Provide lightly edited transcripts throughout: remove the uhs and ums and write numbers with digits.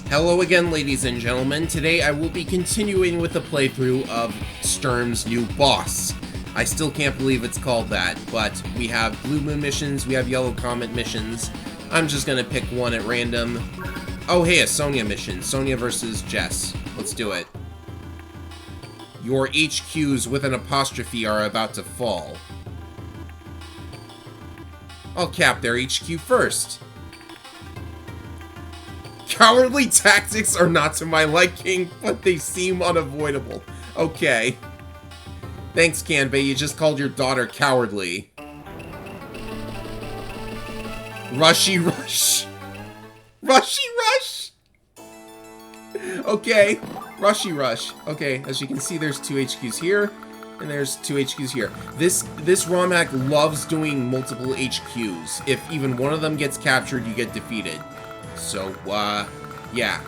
Hello again, ladies and gentlemen. Today I will be continuing with the playthrough of Sturm's new boss. I still can't believe it's called that, but we have Blue Moon missions, we have Yellow Comet missions. I'm just gonna pick one at random. Oh hey, a Sonya mission. Sonya versus Jess. Let's do it. Your HQs with an apostrophe are about to fall. I'll cap their HQ first. Cowardly tactics are not to my liking, but they seem unavoidable. Okay. Thanks, Kanbei, you just called your daughter cowardly. Rushy rush. Rushy rush! Okay, rushy rush. Okay, as you can see, there's two HQs here, and there's two HQs here. This ROM hack loves doing multiple HQs. If even one of them gets captured, you get defeated. So, yeah.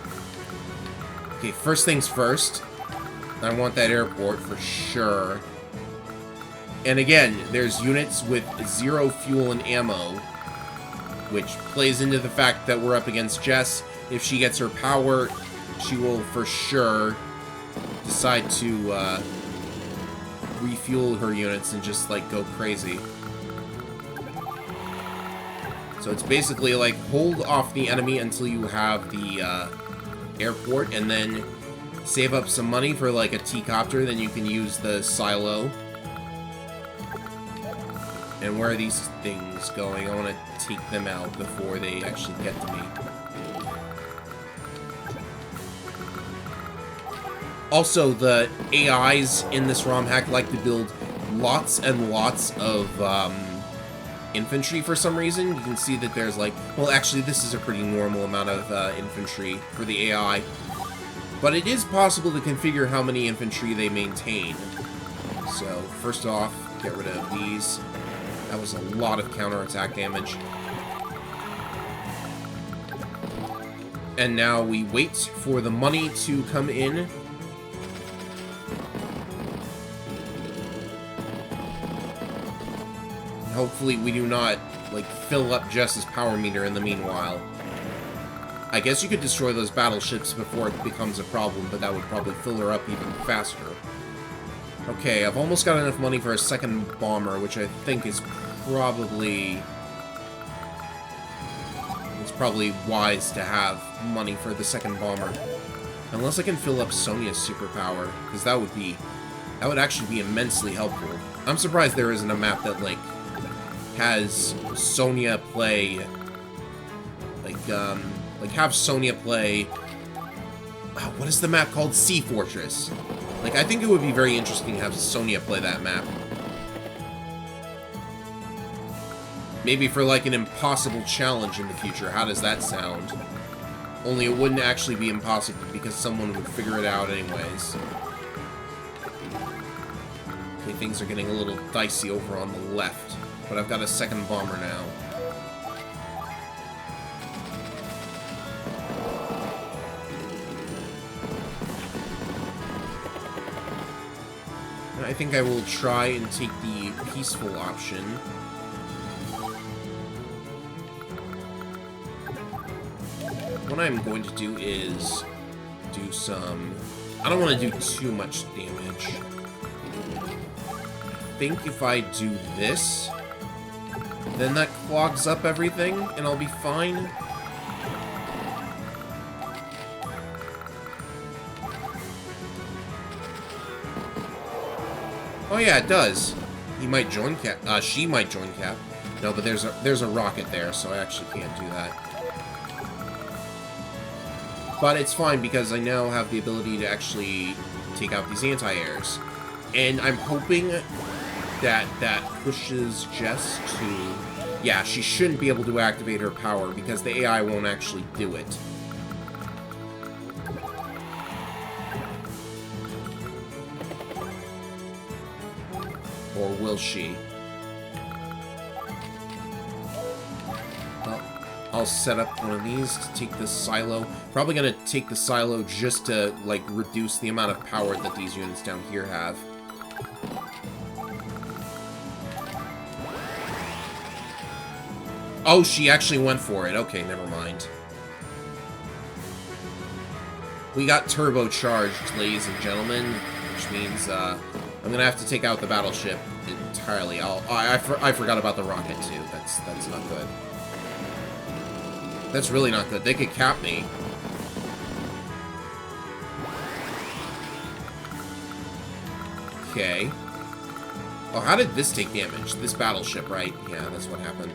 Okay, first things first. I want that airport for sure. And again, there's units with 0 fuel and ammo, which plays into the fact that we're up against Jess. If she gets her power, she will for sure decide to, refuel her units and just, like, go crazy. So it's basically like hold off the enemy until you have the airport, and then save up some money for like a T-copter, then you can use the silo. And where are these things going? I want to take them out before they actually get to me. Also, the AIs in this ROM hack like to build lots and lots of infantry for some reason. You can see that there's like, well actually this is a pretty normal amount of infantry for the AI, but it is possible to configure how many infantry they maintain. So first off, get rid of these. That was a lot of counterattack damage. And now we wait for the money to come in. Hopefully we do not, like, fill up Jess's power meter in the meanwhile. I guess you could destroy those battleships before it becomes a problem, but that would probably fill her up even faster. Okay, I've almost got enough money for a second bomber, which I think is probably... It's probably wise to have money for the second bomber. Unless I can fill up Sonya's superpower, because that would actually be immensely helpful. I'm surprised there isn't a map that, like, has Sonya play, like have Sonya play, what is the map called? Sea Fortress. Like, I think it would be very interesting to have Sonya play that map. Maybe for, like, an impossible challenge in the future. How does that sound? Only it wouldn't actually be impossible, because someone would figure it out anyways. Okay, things are getting a little dicey over on the left. But I've got a second bomber now. I think I will try and take the peaceful option. What I'm going to do is do some... I don't want to do too much damage. I think if I do this... then that clogs up everything, and I'll be fine. Oh yeah, it does. He might join Cap. She might join Cap. No, but there's a rocket there, so I actually can't do that. But it's fine, because I now have the ability to actually take out these anti-airs. And I'm hoping that pushes Jess to... Yeah, she shouldn't be able to activate her power, because the AI won't actually do it. Or will she? Well, I'll set up one of these to take this silo. Probably gonna take the silo just to, like, reduce the amount of power that these units down here have. Oh, she actually went for it. Okay, never mind. We got turbocharged, ladies and gentlemen, which means I'm gonna have to take out the battleship entirely. I forgot about the rocket too. That's not good. That's really not good. They could cap me. Okay. Oh, how did this take damage? This battleship, right? Yeah, that's what happened.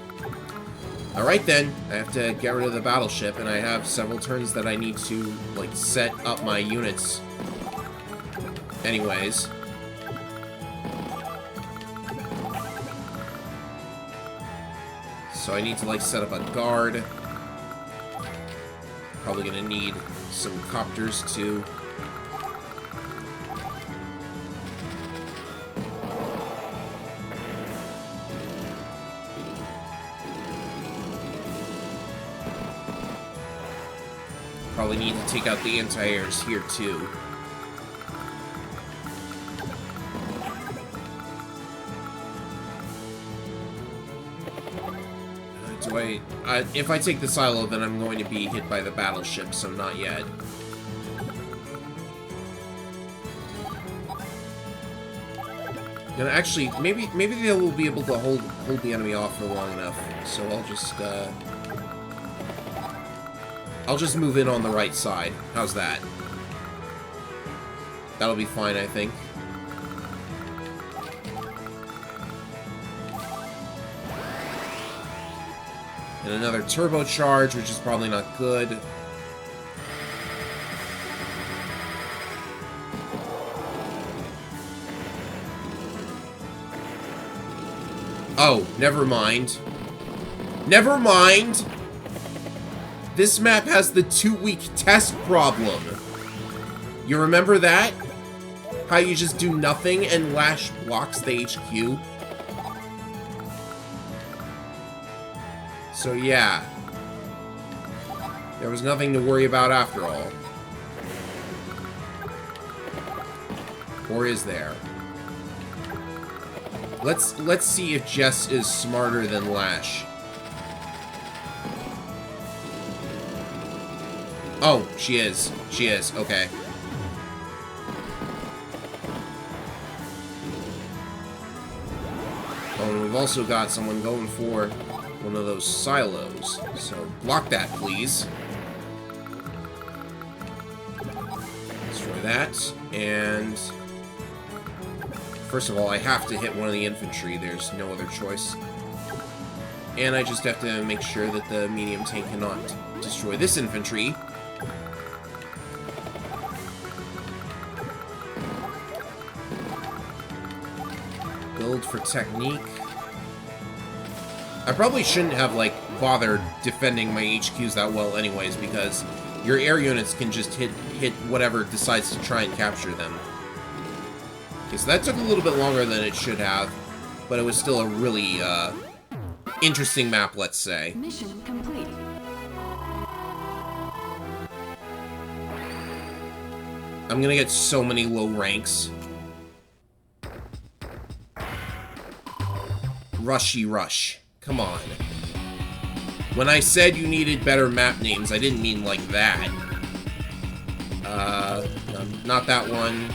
Alright then, I have to get rid of the battleship, and I have several turns that I need to, like, set up my units. Anyways. So I need to, like, set up a guard. Probably gonna need some copters, too. Probably need to take out the anti-airs here, too. If I take the silo, then I'm going to be hit by the battleship, so not yet. And actually, maybe they will be able to hold the enemy off for long enough. So I'll just move in on the right side. How's that? That'll be fine, I think. And another turbocharge, which is probably not good. Oh, never mind. Never mind! This map has the 2-week test problem. You remember that? How you just do nothing and Lash blocks the HQ? So yeah. There was nothing to worry about after all. Or is there? Let's see if Jess is smarter than Lash. Oh, she is. She is. Okay. Oh, and we've also got someone going for one of those silos. So, block that, please. Destroy that. And first of all, I have to hit one of the infantry. There's no other choice. And I just have to make sure that the medium tank cannot destroy this infantry. Build for technique. I probably shouldn't have, like, bothered defending my HQs that well anyways, because your air units can just hit whatever decides to try and capture them. Okay, so that took a little bit longer than it should have, but it was still a really, interesting map, let's say. Mission complete. I'm gonna get so many low ranks. Rushy Rush. Come on. When I said you needed better map names, I didn't mean like that. Not that one.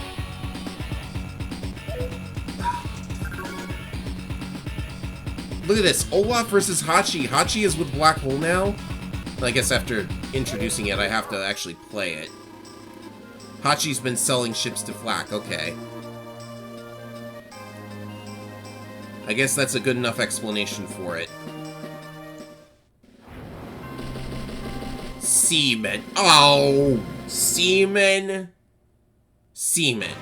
Look at this. Olaf versus Hachi. Hachi is with Black Hole now? I guess after introducing it, I have to actually play it. Hachi's been selling ships to Flak. Okay. I guess that's a good enough explanation for it. Seaman. Oh! Seaman. Seaman.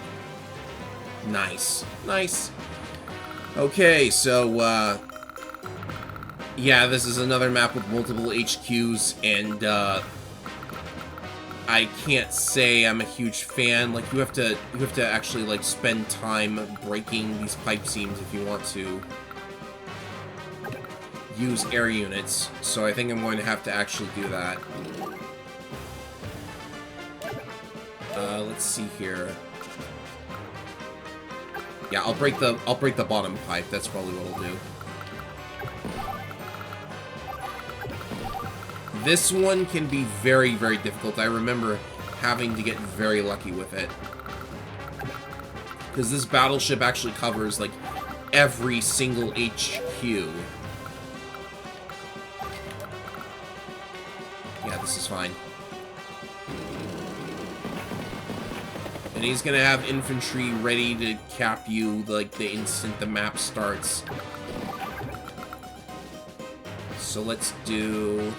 Nice. Nice. Okay, so, yeah, this is another map with multiple HQs, and, I can't say I'm a huge fan. Like, you have to actually, like, spend time breaking these pipe seams if you want to use air units. So I think I'm going to have to actually do that. Let's see here. Yeah, I'll break the bottom pipe. That's probably what I'll do. This one can be very, very difficult. I remember having to get very lucky with it. Because this battleship actually covers, like, every single HQ. Yeah, this is fine. And he's gonna have infantry ready to cap you, like, the instant the map starts. So let's do...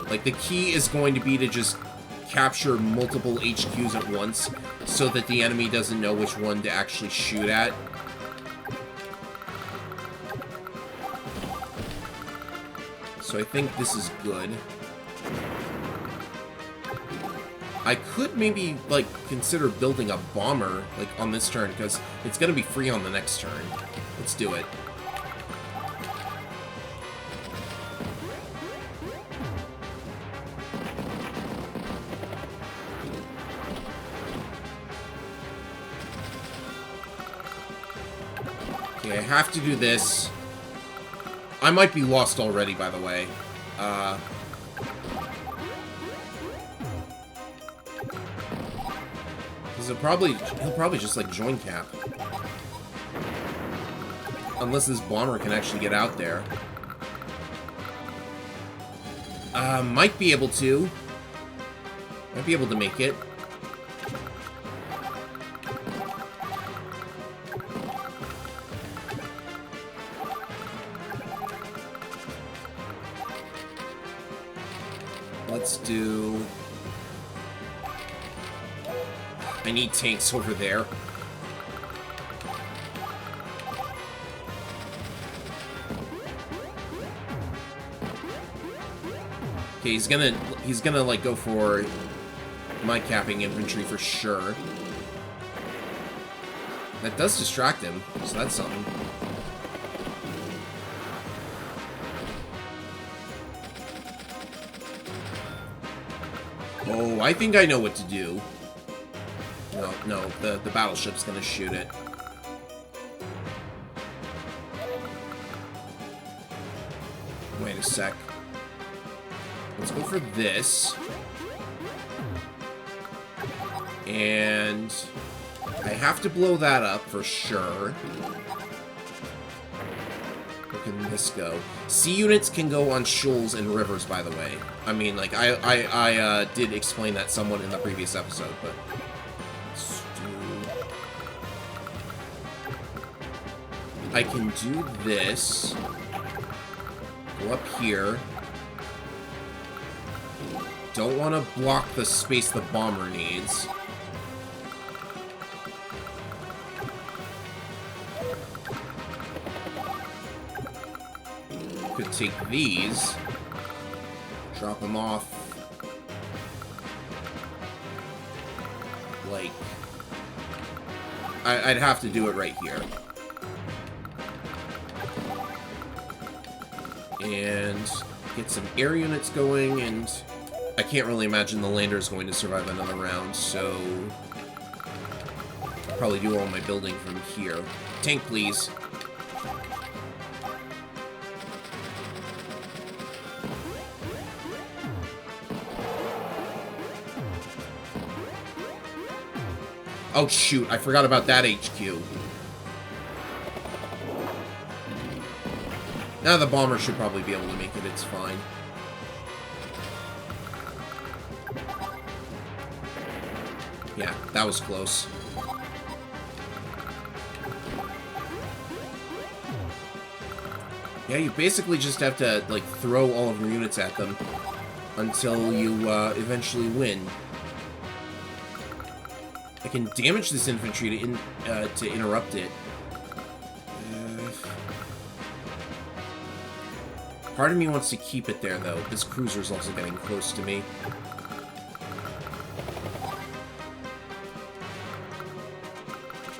Like, the key is going to be to just capture multiple HQs at once, so that the enemy doesn't know which one to actually shoot at. So I think this is good. I could maybe, like, consider building a bomber, like, on this turn, because it's going to be free on the next turn. Let's do it. Okay, I have to do this. I might be lost already, by the way. He'll probably just, like, join cap. Unless this bomber can actually get out there. Might be able to. Might be able to make it. Let's do... I need tanks over there. Okay, he's gonna like go for my capping infantry for sure. That does distract him, so that's something. Oh, I think I know what to do. No, the battleship's gonna shoot it. Wait a sec. Let's go for this. And I have to blow that up for sure. Where can this go? Sea units can go on shoals and rivers, by the way. I mean, like, I did explain that somewhat in the previous episode, but... I can do this. Go up here. Don't want to block the space the bomber needs. Could take these. Drop them off. Like... I'd have to do it right here. And get some air units going, and I can't really imagine the lander is going to survive another round, so I'll probably do all my building from here. Tank, please. Oh shoot, I forgot about that HQ. Now the bomber should probably be able to make it, it's fine. Yeah, that was close. Yeah, you basically just have to, like, throw all of your units at them until you, eventually win. I can damage this infantry to interrupt it. Part of me wants to keep it there, though. This cruiser's also getting close to me.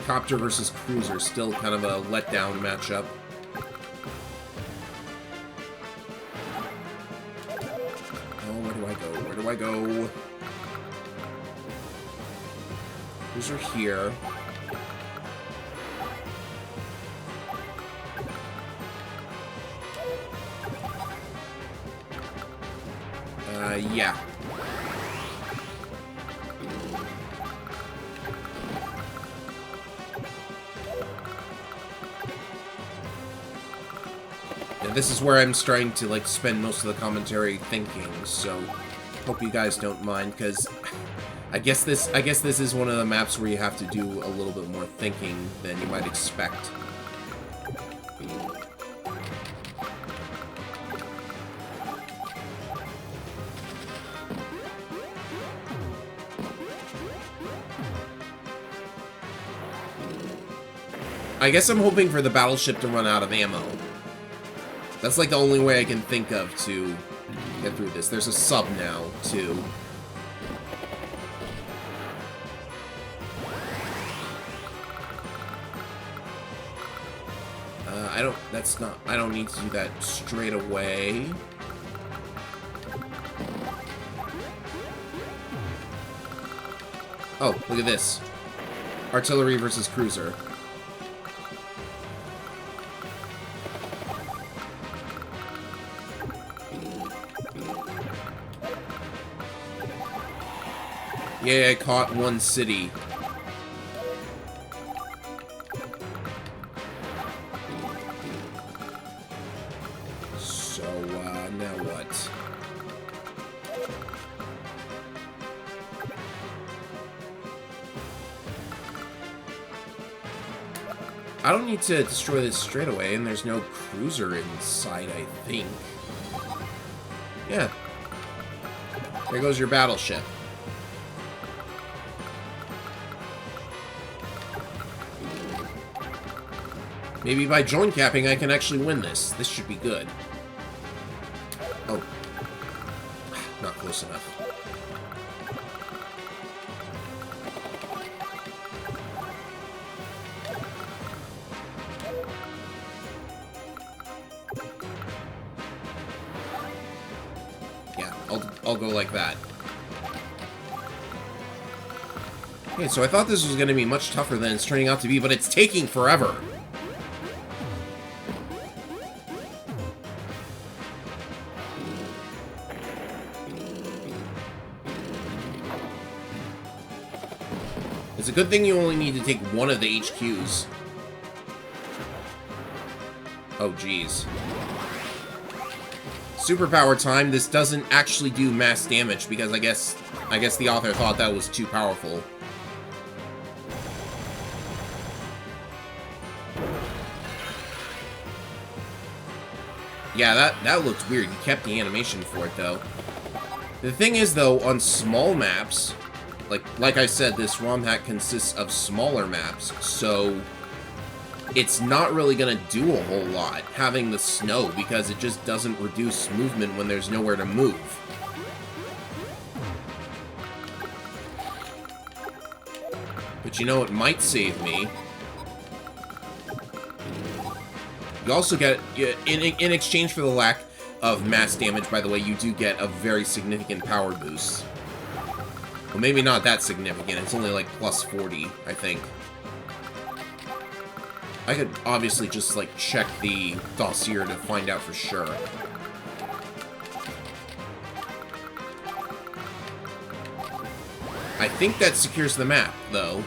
Copter versus cruiser, still kind of a letdown matchup. Oh, where do I go? Where do I go? Cruiser here. Yeah. Yeah, this is where I'm starting to, like, spend most of the commentary thinking, so hope you guys don't mind, because I guess this is one of the maps where you have to do a little bit more thinking than you might expect. I guess I'm hoping for the battleship to run out of ammo. That's like the only way I can think of to get through this. There's a sub now, too. I don't need to do that straight away. Oh, look at this. Artillery versus cruiser. Yeah, I caught one city. So, now what? I don't need to destroy this straight away, and there's no cruiser inside, I think. Yeah. There goes your battleship. Maybe by joint capping I can actually win this. This should be good. Oh. Not close enough. Yeah, I'll go like that. Okay, so I thought this was going to be much tougher than it's turning out to be, but it's taking forever. It's a good thing you only need to take one of the HQs. Oh, geez. Superpower time. This doesn't actually do mass damage because I guess the author thought that was too powerful. Yeah, that looked weird. You kept the animation for it, though. The thing is, though, on small maps, like I said, this ROM hack consists of smaller maps, so it's not really going to do a whole lot having the snow, because it just doesn't reduce movement when there's nowhere to move. But you know, it might save me. You also get, in exchange for the lack of mass damage, by the way, you do get a very significant power boost. Well, maybe not that significant. It's only like plus 40, I think. I could obviously just, like, check the dossier to find out for sure. I think that secures the map, though.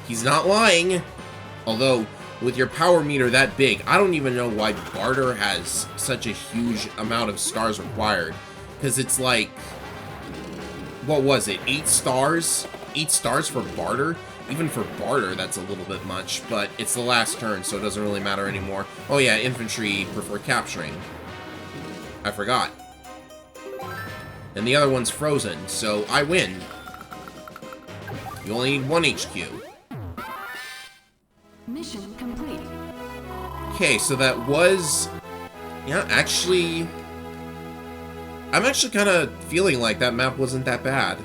He's not lying. Although, with your power meter that big, I don't even know why Barter has such a huge amount of stars required. Because it's like, what was it, 8 stars? 8 stars for Barter? Even for Barter, that's a little bit much, but it's the last turn, so it doesn't really matter anymore. Oh yeah, infantry prefer capturing. I forgot. And the other one's frozen, so I win. You only need 1 HQ. Mission complete. Okay, so that was... Yeah, actually... I'm actually kind of feeling like that map wasn't that bad.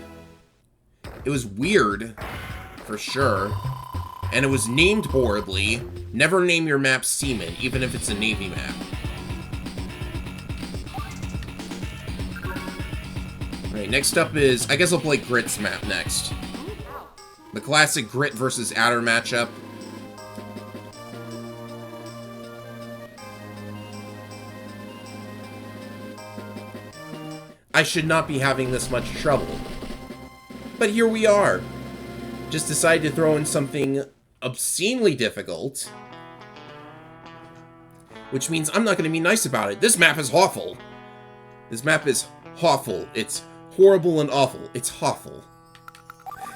It was weird, for sure. And it was named horribly. Never name your map Seaman, even if it's a Navy map. Alright, next up is... I guess I'll play Grit's map next. The classic Grit versus Adder matchup. I should not be having this much trouble. But here we are. Just decided to throw in something obscenely difficult. Which means I'm not going to be nice about it. This map is awful. This map is awful. It's horrible and awful. It's awful.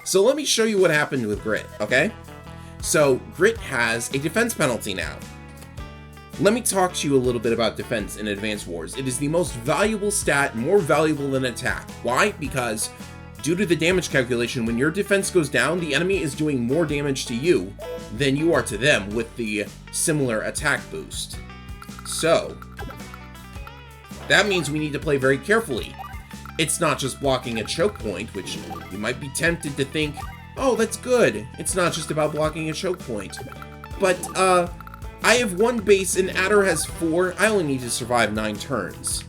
So let me show you what happened with Grit, okay? So Grit has a defense penalty now. Let me talk to you a little bit about defense in Advance Wars. It is the most valuable stat, more valuable than attack. Why? Because due to the damage calculation, when your defense goes down, the enemy is doing more damage to you than you are to them with the similar attack boost. So, that means we need to play very carefully. It's not just blocking a choke point, which you might be tempted to think, oh, that's good. It's not just about blocking a choke point. But, I have 1 base and Adder has 4. I only need to survive 9 turns.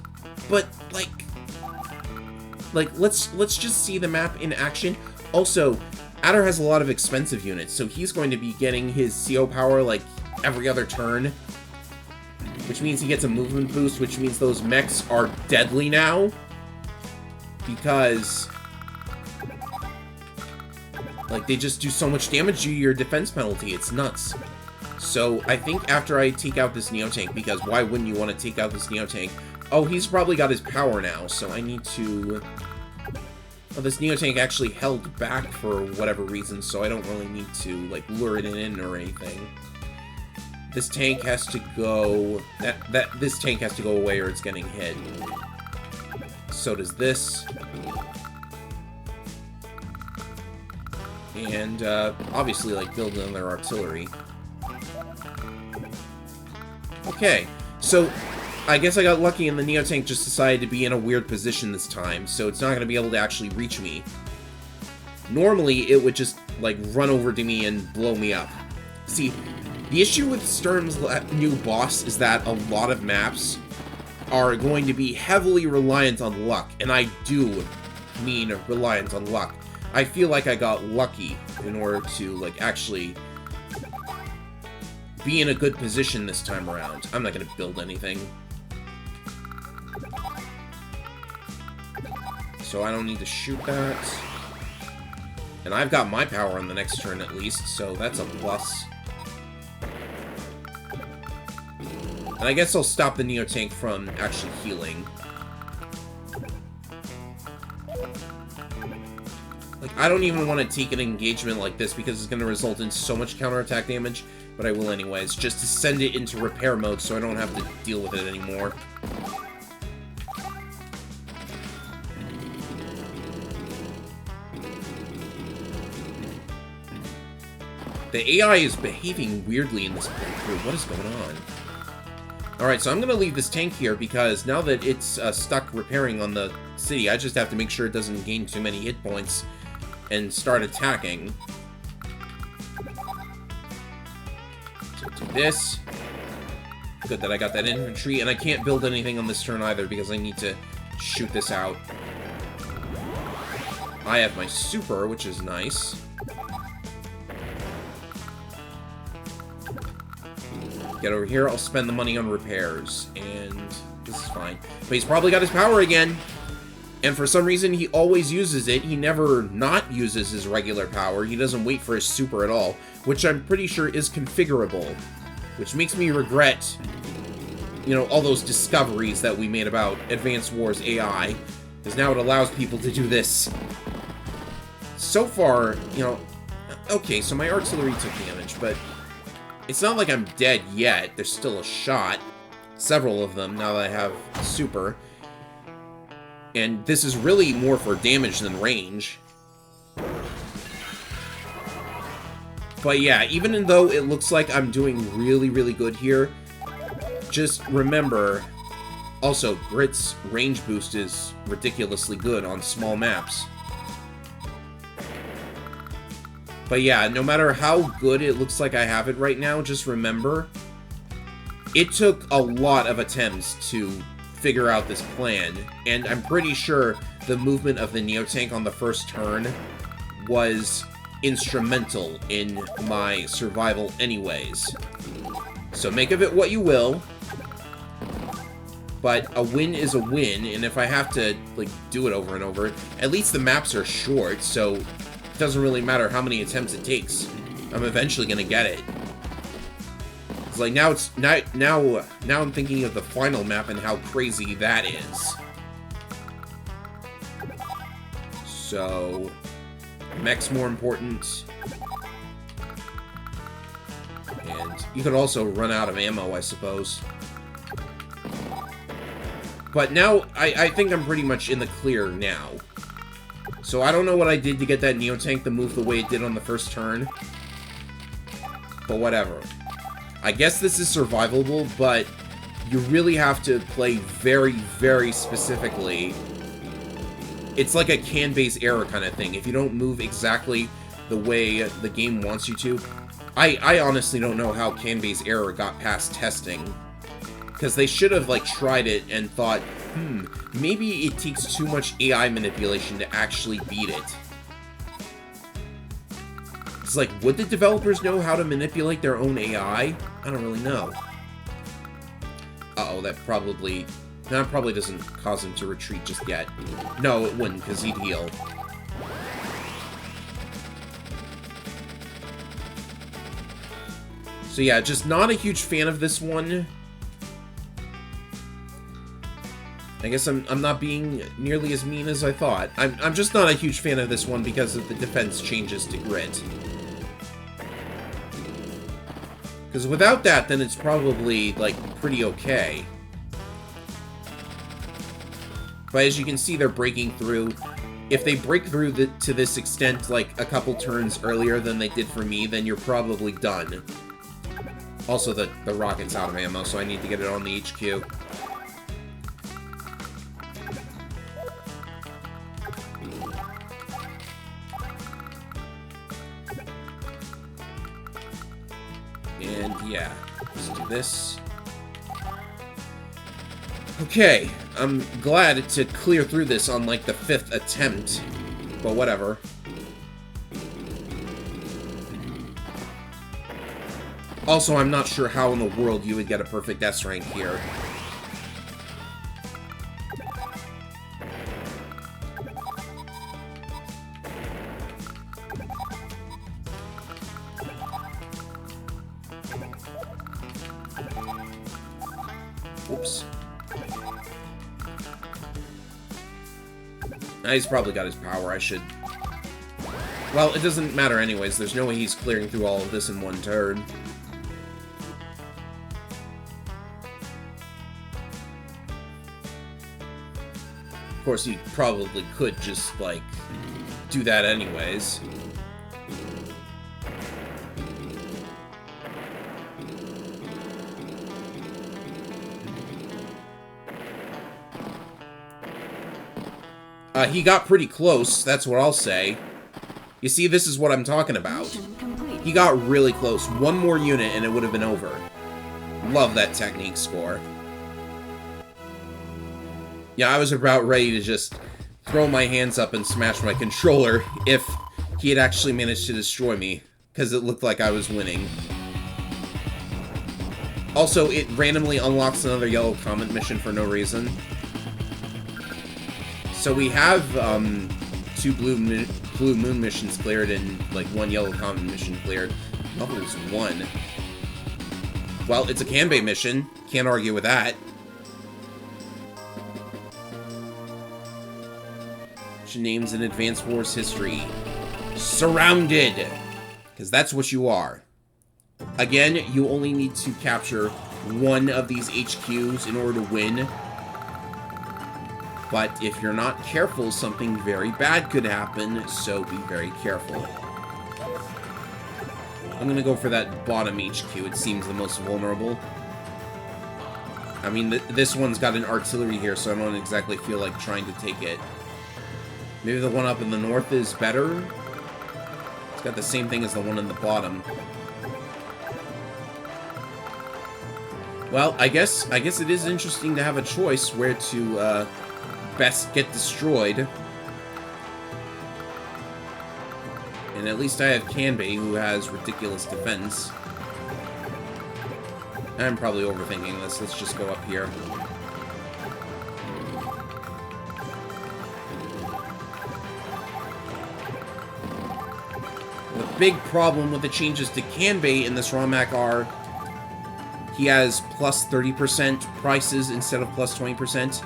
But, like, let's just see the map in action. Also, Adder has a lot of expensive units, so he's going to be getting his CO power, like, every other turn. Which means he gets a movement boost, which means those mechs are deadly now. Because, like, they just do so much damage to your defense penalty. It's nuts. So, I think after I take out this Neo-Tank, because why wouldn't you want to take out this Neo-Tank? Oh, he's probably got his power now, so I need to... Oh, this Neo-Tank actually held back for whatever reason, so I don't really need to, like, lure it in or anything. This tank has to go... This tank has to go away or it's getting hit. So does this. And, obviously, like, build another artillery. Okay, so I guess I got lucky and the Neo-Tank just decided to be in a weird position this time, so it's not going to be able to actually reach me. Normally, it would just, like, run over to me and blow me up. See, the issue with Sturm's new boss is that a lot of maps are going to be heavily reliant on luck, and I do mean reliant on luck. I feel like I got lucky in order to, like, actually be in a good position this time around. I'm not going to build anything. So I don't need to shoot that. And I've got my power on the next turn at least, so that's a plus. And I guess I'll stop the Neo-Tank from actually healing. Like, I don't even want to take an engagement like this because it's going to result in so much counterattack damage, but I will anyways, just to send it into repair mode so I don't have to deal with it anymore. The AI is behaving weirdly in this playthrough. What is going on? Alright, so I'm going to leave this tank here because now that it's stuck repairing on the city, I just have to make sure it doesn't gain too many hit points and start attacking. So do this. Good that I got that infantry, and I can't build anything on this turn either because I need to shoot this out. I have my super, which is nice. Get over here, I'll spend the money on repairs, and this is fine. But he's probably got his power again, and for some reason he always uses it. He never not uses his regular power. He doesn't wait for his super at all, which I'm pretty sure is configurable, which makes me regret, you know, all those discoveries that we made about Advance Wars AI, because now it allows people to do this. So far, you know, okay, so my artillery took damage, but it's not like I'm dead yet. There's still a shot. Several of them, now that I have super. And this is really more for damage than range. But yeah, even though it looks like I'm doing really, really good here, just remember, also, Grit's range boost is ridiculously good on small maps. But yeah, no matter how good it looks like I have it right now, just remember, it took a lot of attempts to figure out this plan, and I'm pretty sure the movement of the Neo-Tank on the first turn was instrumental in my survival anyways. So make of it what you will. But a win is a win, and if I have to, like, do it over and over, at least the maps are short, so it doesn't really matter how many attempts it takes. I'm eventually gonna get it. It's like, now I'm thinking of the final map and how crazy that is. So, mech's more important. And you could also run out of ammo, I suppose. But now, I think I'm pretty much in the clear now. So I don't know what I did to get that Neotank to move the way it did on the first turn. But whatever. I guess this is survivable, but you really have to play very, very specifically. It's like a can-base error kind of thing. If you don't move exactly the way the game wants you to... I honestly don't know how can-base error got past testing. Because they should have, like, tried it and thought, maybe it takes too much AI manipulation to actually beat it. It's like, would the developers know how to manipulate their own AI? I don't really know. Uh-oh, that probably doesn't cause him to retreat just yet. No, it wouldn't, because he'd heal. So yeah, just not a huge fan of this one. I guess I'm not being nearly as mean as I thought. I'm just not a huge fan of this one because of the defense changes to grit. Because without that, then it's probably, like, pretty okay. But as you can see, they're breaking through. If they break through to this extent, like, a couple turns earlier than they did for me, then you're probably done. Also, the rocket's out of ammo, so I need to get it on the HQ. And yeah, let's do this. Okay, I'm glad to clear through this on like the 5th attempt, but whatever. Also, I'm not sure how in the world you would get a perfect S rank here. Oops. Nah, he's probably got his power. I should... Well, it doesn't matter anyways. There's no way he's clearing through all of this in one turn. Of course, he probably could just, like, do that anyways. He got pretty close, that's what I'll say. You see, this is what I'm talking about. He got really close. One more unit and it would have been over. Love that technique score. Yeah, I was about ready to just throw my hands up and smash my controller if he had actually managed to destroy me, because it looked like I was winning. Also, it randomly unlocks another yellow comet mission for no reason. So we have 2 blue moon missions cleared and like 1 yellow comet mission cleared. Levels 1. Well, it's a Kanbei mission. Can't argue with that. Names in Advanced Wars history. Surrounded! Because that's what you are. Again, you only need to capture 1 of these HQs in order to win. But if you're not careful, something very bad could happen, so be very careful. I'm gonna go for that bottom HQ. It seems the most vulnerable. I mean, this one's got an artillery here, so I don't exactly feel like trying to take it. Maybe the one up in the north is better? It's got the same thing as the one in the bottom. Well, I guess it is interesting to have a choice where to best get destroyed. And at least I have Kanbei, who has ridiculous defense. I'm probably overthinking this. Let's just go up here. big problem with the changes to Kanbei in this ROM hack are he has plus 30% prices instead of plus 20%.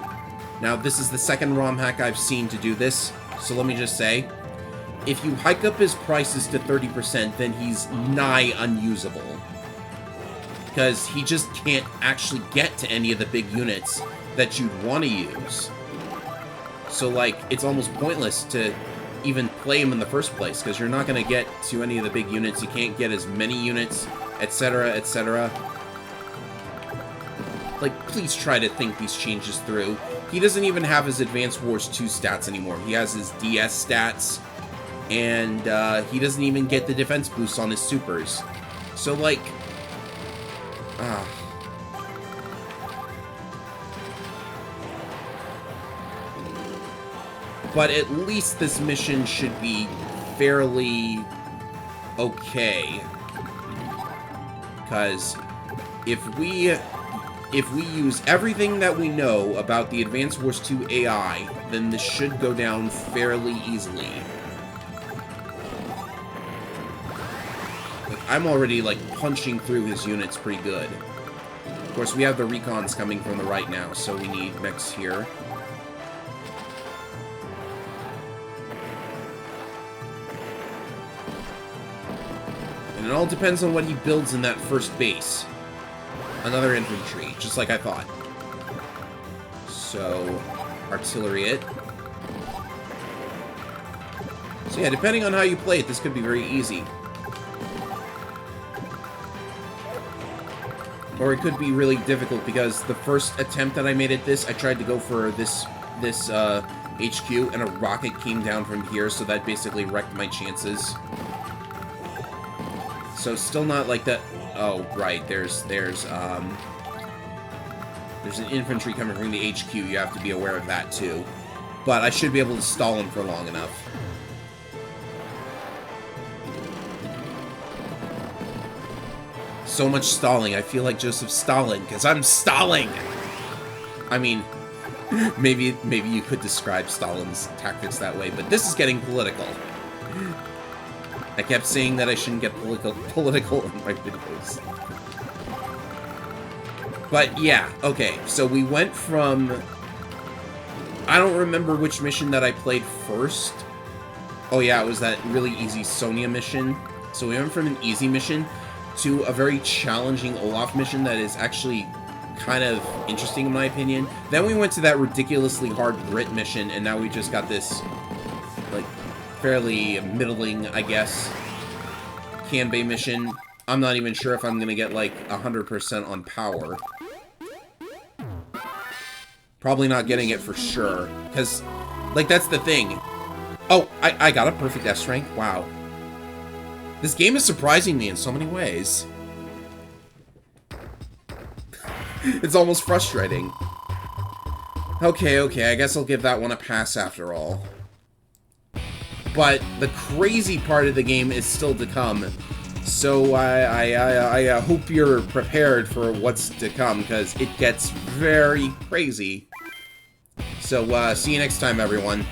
Now, this is the second ROM hack I've seen to do this, so let me just say, if you hike up his prices to 30%, then he's nigh unusable. Because he just can't actually get to any of the big units that you'd want to use. So, like, it's almost pointless to even play him in the first place, because you're not going to get to any of the big units. You can't get as many units, etc., etc. Like, please try to think these changes through. He doesn't even have his Advanced Wars 2 stats anymore. He has his DS stats, and he doesn't even get the defense boosts on his supers. So, like... But at least this mission should be fairly okay. Because if we use everything that we know about the Advanced Wars 2 AI, then this should go down fairly easily. Like, I'm already, like, punching through his units pretty good. Of course, we have the recons coming from the right now, so we need mechs here. And it all depends on what he builds in that first base. Another infantry, just like I thought. So, artillery it. So yeah, depending on how you play it, this could be very easy. Or it could be really difficult, because the first attempt that I made at this, I tried to go for this HQ, and a rocket came down from here, so that basically wrecked my chances. So still not like that. Oh, right. There's an infantry coming from the HQ. You have to be aware of that too. But I should be able to stall him for long enough. So much stalling. I feel like Joseph Stalin because I'm stalling. I mean, maybe you could describe Stalin's tactics that way, but this is getting political. I kept saying that I shouldn't get political in my videos. But yeah, okay, so we went from... I don't remember which mission that I played first. Oh yeah, it was that really easy Sonya mission. So we went from an easy mission to a very challenging Olaf mission that is actually kind of interesting in my opinion. Then we went to that ridiculously hard Brit mission, and now we just got this, like, fairly middling, I guess, Kanbei mission. I'm not even sure if I'm gonna get, like, 100% on power. Probably not getting it for sure, because, like, that's the thing. Oh, I got a perfect S rank? Wow. This game is surprising me in so many ways. It's almost frustrating. Okay, I guess I'll give that one a pass after all. But the crazy part of the game is still to come. So I hope you're prepared for what's to come, because it gets very crazy. So see you next time, everyone.